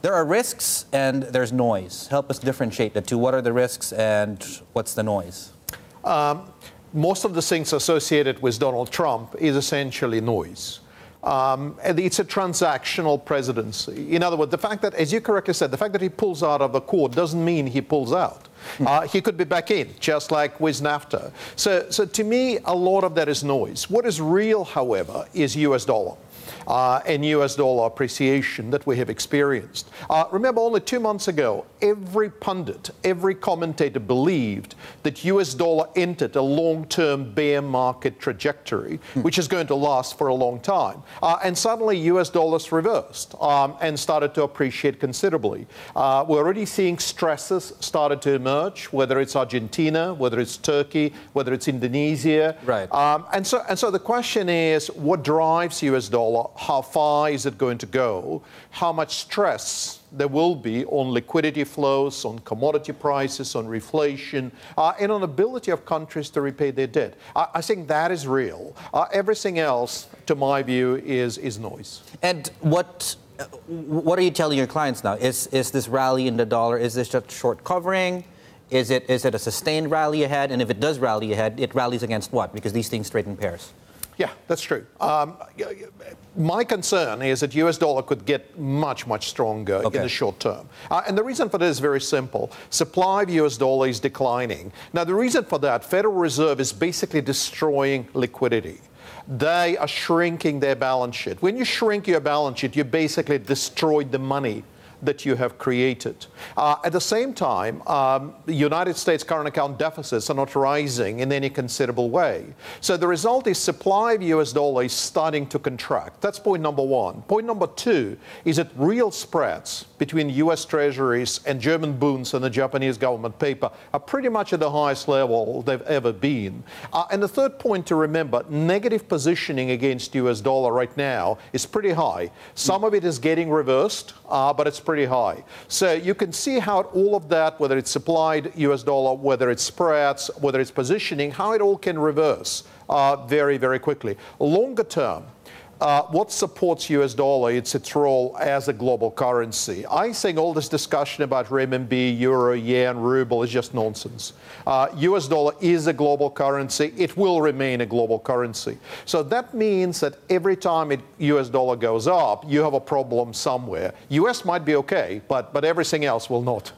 There are risks and there's noise. Help us differentiate the two. What are the risks and what's the noise? Most of the things associated with Donald Trump is essentially noise. And it's a transactional presidency. In other words, the fact that, as you correctly said, the fact that he pulls out of the court doesn't mean he pulls out. He could be back in, just like with NAFTA. So to me, a lot of that is noise. What is real, however, is US dollar. And US dollar appreciation that we have experienced. Remember, only 2 months ago, every pundit, every commentator believed that US dollar entered a long-term bear market trajectory, which is going to last for a long time. And suddenly US dollars reversed and started to appreciate considerably. We're already seeing stresses started to emerge, whether it's Argentina, whether it's Turkey, whether it's Indonesia. Right. And so the question is, what drives US dollar? How far is it going to go? How much stress there will be on liquidity flows, on commodity prices, on reflation, and on ability of countries to repay their debt. I think that is real. Everything else, to my view, is noise. And what are you telling your clients now? Is this rally in the dollar, is this just short covering? Is it a sustained rally ahead? And if it does rally ahead, it rallies against what? Because these things trade in pairs. Yeah, that's true. My concern is that US dollar could get much, much stronger in the short term. And the reason for that is very simple. Supply of US dollar is declining. Now, the reason for that, Federal Reserve is basically destroying liquidity. They are shrinking their balance sheet. When you shrink your balance sheet, you basically destroyed the money that you have created. At the same time, the United States current account deficits are not rising in any considerable way. So the result is supply of US dollar is starting to contract. That's point number one. Point number two is that real spreads between US treasuries and German bonds and the Japanese government paper are pretty much at the highest level they've ever been. And the third point to remember, negative positioning against US dollar right now is pretty high. Some of it is getting reversed, but it's pretty high. So you can see how all of that, whether it's supplied US dollar, whether it's spreads, whether it's positioning, how it all can reverse very, very quickly. Longer term, what supports US dollar? It's its role as a global currency. I think all this discussion about renminbi, euro, yen, ruble is just nonsense. US dollar is a global currency. It will remain a global currency. So that means that every time US dollar goes up, you have a problem somewhere. US might be okay, but everything else will not.